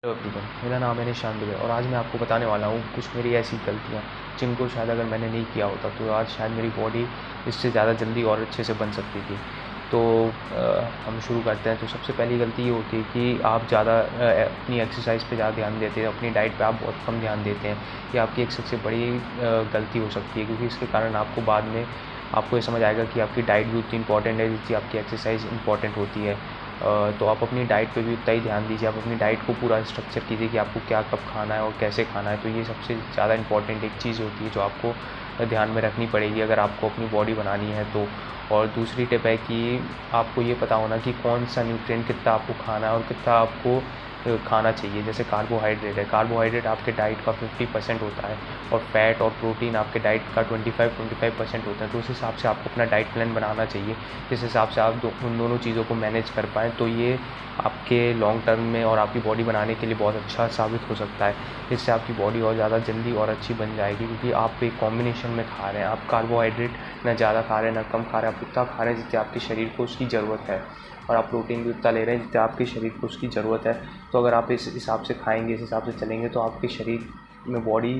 Hello everyone, मेरा नाम है निशान दुबे और आज मैं आपको बताने वाला हूँ कुछ मेरी ऐसी गलतियाँ जिनको शायद अगर मैंने नहीं किया होता तो आज शायद मेरी बॉडी इससे ज़्यादा जल्दी और अच्छे से बन सकती थी। तो हम शुरू करते हैं। तो सबसे पहली गलती ये होती है कि आप ज़्यादा अपनी एक्सरसाइज पे ज़्यादा ध्यान देते हैं, अपनी डाइट पे आप बहुत कम ध्यान देते हैं। ये आपकी एक सबसे बड़ी गलती हो सकती है, क्योंकि इसके कारण आपको बाद में आपको ये समझ आएगा कि आपकी डाइट भी उतनी इंपॉर्टेंट है जितनी आपकी एक्सरसाइज इंपॉर्टेंट होती है। तो आप अपनी डाइट पे भी उतना ही ध्यान दीजिए। आप अपनी डाइट को पूरा स्ट्रक्चर कीजिए कि आपको क्या कब खाना है और कैसे खाना है। तो ये सबसे ज़्यादा इंपॉर्टेंट एक चीज़ होती है जो आपको ध्यान में रखनी पड़ेगी अगर आपको अपनी बॉडी बनानी है तो। और दूसरी टिप है कि आपको ये पता होना कि कौन सा न्यूट्रिएंट कितना आपको खाना है और कितना आपको खाना चाहिए। जैसे कार्बोहाइड्रेट आपके डाइट का 50% होता है और फैट और प्रोटीन आपके डाइट का 25% होता है। तो उस हिसाब से आपको अपना डाइट प्लान बनाना चाहिए, जिस हिसाब से आप उन दोनों चीज़ों को मैनेज कर पाएँ। तो ये आपके लॉन्ग टर्म में और आपकी बॉडी बनाने के लिए बहुत अच्छा साबित हो सकता है। इससे आपकी बॉडी और ज़्यादा जल्दी और अच्छी बन जाएगी, क्योंकि आप एक कॉम्बिनेशन में खा रहे हैं। आप कार्बोहाइड्रेट ना ज़्यादा खा रहे हैं ना कम खा रहे हैं, आप उतना खा रहे हैं जितने आपके शरीर को उसकी ज़रूरत है, और आप प्रोटीन भी उतना ले रहे हैं जितना आपके शरीर को उसकी ज़रूरत है। तो अगर आप इस हिसाब से खाएंगे, इस हिसाब से चलेंगे, तो आपके शरीर में बॉडी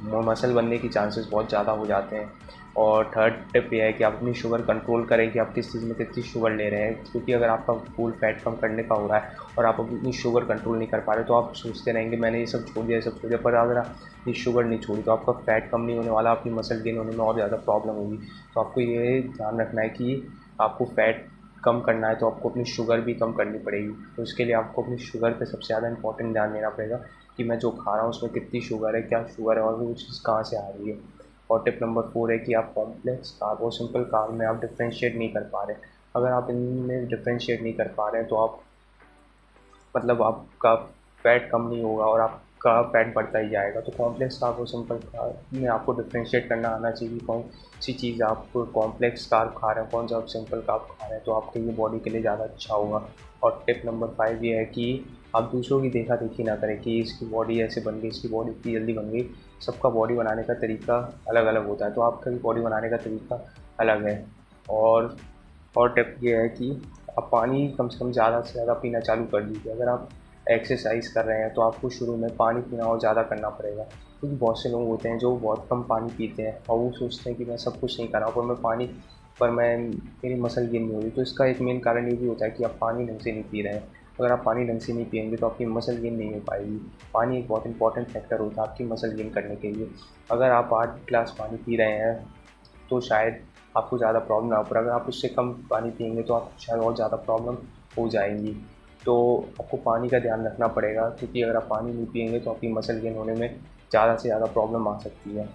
मसल बनने की चांसेस बहुत ज़्यादा हो जाते हैं। और थर्ड टिप ये है कि आप अपनी शुगर कंट्रोल करें कि आप किस चीज़ में कितनी शुगर ले रहे हैं, क्योंकि अगर आपका गोल फैट कम करने का हो रहा है और आप अपनी शुगर कंट्रोल नहीं कर पा रहे तो आप सोचते रहेंगे मैंने ये सब छोड़ दिया, ये सब छोड़ दिया। पर अगर आप ये शुगर नहीं छोड़ी तो आपका फैट कम नहीं होने वाला, अपनी मसल गेन होने में और ज़्यादा प्रॉब्लम होगी। तो आपको ये ध्यान रखना है कि आपको फैट कम करना है तो आपको अपनी शुगर भी कम करनी पड़ेगी। तो इसके लिए आपको अपनी शुगर पे सबसे ज़्यादा इंपॉर्टेंट ध्यान देना पड़ेगा कि मैं जो खा रहा हूँ उसमें कितनी शुगर है, क्या शुगर है और वो चीज़ कहाँ से आ रही है। और टिप नंबर 4 है कि आप कॉम्प्लेक्स कार्ब और सिंपल कार्ब में आप डिफ्रेंशिएट नहीं कर पा रहे। अगर आप इनमें डिफ्रेंशिएट नहीं कर पा रहे हैं तो आप मतलब आपका फैट कम नहीं होगा और आपका फैट बढ़ता ही जाएगा। तो कॉम्प्लेक्स कार्ब और सिंपल कार्ब में आपको डिफ्रेंशिएट करना आना चाहिए, कौन सी चीज़ आप कॉम्प्लेक्स कार्ब खा रहे हैं, कौन सा आप सिंपल कार्ब खा रहे हैं, तो आपके लिए बॉडी के लिए ज़्यादा अच्छा होगा। और टिप नंबर 5 ये है कि आप दूसरों की देखा देखी ना करें कि इसकी बॉडी ऐसे बन गई, इसकी बॉडी इतनी जल्दी बन गई। सबका बॉडी बनाने का तरीका अलग अलग होता है, तो आपका भी बॉडी बनाने का तरीका अलग है। और टिप ये है कि आप पानी कम से कम ज़्यादा से ज़्यादा पीना चालू कर दीजिए। अगर आप एक्सरसाइज कर रहे हैं तो आपको शुरू में पानी पीना और ज़्यादा करना पड़ेगा, क्योंकि बहुत से लोग होते हैं जो बहुत कम पानी पीते हैं और वो सोचते हैं कि मैं सब कुछ नहीं कर रहा हूँ पर मैं मेरी मसल गेन नहीं हो रही। तो इसका एक मेन कारण ये भी होता है कि आप पानी ढंग से नहीं पी रहे हैं। अगर आप पानी ढंग से नहीं पिएंगे तो आपकी मसल गेन नहीं हो पाएगी। पानी एक बहुत इंपॉर्टेंट फैक्टर होता है आपकी मसल गेन करने के लिए। अगर आप 8 गिलास पानी पी रहे हैं तो शायद आपको ज़्यादा प्रॉब्लम ना हो, पर अगर आप उससे कम पानी पिएंगे तो आपको शायद और ज़्यादा प्रॉब्लम हो जाएंगी। तो आपको पानी का ध्यान रखना पड़ेगा, क्योंकि अगर आप पानी नहीं पिएंगे तो आपकी मसल गेन होने में ज़्यादा से ज़्यादा प्रॉब्लम आ सकती है।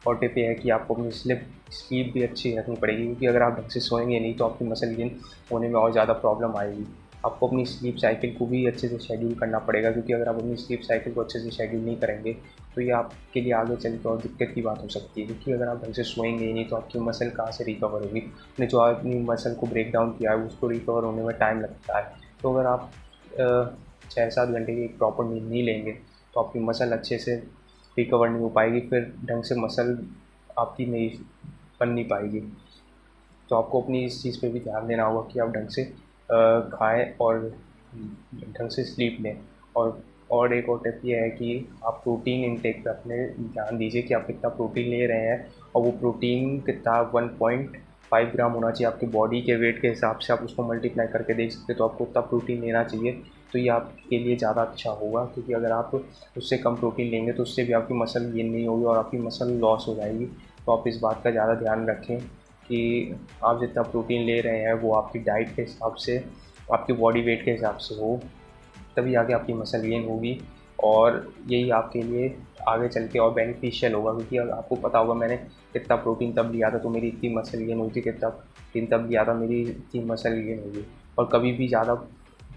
और टिप ये है कि आपको अपनी स्लीप भी अच्छी रखनी पड़ेगी, क्योंकि अगर आप ढंग से सोएंगे नहीं तो आपकी मसल गेन होने में और ज़्यादा प्रॉब्लम आएगी। आपको अपनी स्लीप साइकिल को भी अच्छे से शेड्यूल करना पड़ेगा, क्योंकि अगर आप अपनी स्लीप साइकिल को अच्छे से शेड्यूल नहीं करेंगे तो ये आपके लिए आगे चल के और दिक्कत की बात हो सकती है, क्योंकि अगर आप ढंग से सोएंगे ही नहीं तो आपकी मसल कहाँ से रिकवर होगी। आपने जो अपनी मसल को ब्रेक डाउन किया है उसको रिकवर होने में टाइम लगता है। तो अगर आप 6-7 घंटे की एक प्रॉपर नींद नहीं लेंगे तो आपकी मसल अच्छे से रिकवर नहीं हो पाएगी, फिर ढंग से मसल आपकी नहीं बन नहीं पाएगी। तो आपको अपनी इस चीज़ पे भी ध्यान देना होगा कि आप ढंग से खाएँ और ढंग से स्लीप लें। और एक और टिप ये है कि आप प्रोटीन इनटेक पे अपने ध्यान दीजिए कि आप कितना प्रोटीन ले रहे हैं, और वो प्रोटीन कितना 1.5 ग्राम होना चाहिए। आपकी बॉडी के वेट के हिसाब से आप उसको मल्टीप्लाई करके देख सकते हैं, तो आपको उतना प्रोटीन लेना चाहिए। तो ये आपके लिए ज़्यादा अच्छा होगा, क्योंकि अगर आप उससे कम प्रोटीन लेंगे तो उससे भी आपकी मसल गेन नहीं होगी और आपकी मसल लॉस हो जाएगी। तो आप इस बात का ज़्यादा ध्यान रखें कि आप जितना प्रोटीन ले रहे हैं वो आपकी डाइट के हिसाब से, आपकी बॉडी वेट के हिसाब से हो, तभी आगे आपकी मसल गेन होगी। और यही आपके लिए आगे चल के और बेनिफिशियल होगा, क्योंकि अगर आपको पता होगा मैंने कितना प्रोटीन तब लिया था तो मेरी इतनी मसल गेन हुई थी, कितना प्रोटीन तब लिया था मेरी इतनी मसल गेन होगी। और कभी भी ज़्यादा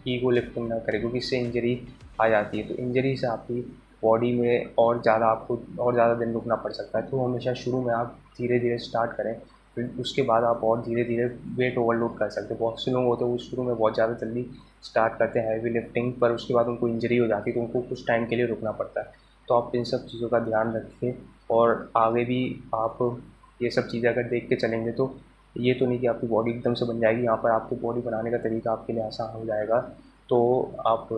ईगो लिफ्टिंग ना करें, क्योंकि इससे इंजरी आ जाती है। तो इंजरी से आपकी बॉडी में और ज़्यादा आपको और ज़्यादा दिन रुकना पड़ सकता है। तो हमेशा शुरू में आप धीरे धीरे स्टार्ट करें, फिर उसके बाद आप और धीरे धीरे वेट ओवरलोड कर सकते हैं। बहुत से लोग होते हैं वो शुरू में बहुत ज़्यादा जल्दी स्टार्ट करते हैं हैवी लिफ्टिंग, पर उसके बाद उनको इंजरी हो जाती है तो उनको कुछ टाइम के लिए रुकना पड़ता है। तो आप इन सब चीज़ों का ध्यान रखें, और आगे भी आप ये सब चीज़ें अगर देख के चलेंगे तो ये तो नहीं कि आपकी बॉडी एकदम से बन जाएगी। यहाँ पर आपको बॉडी बनाने का तरीका आपके लिए आसान हो जाएगा। तो आप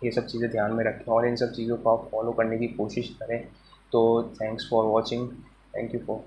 ये सब चीज़ें ध्यान में रखें और इन सब चीज़ों को आप फॉलो करने की कोशिश करें। तो thanks for watching. Thank you for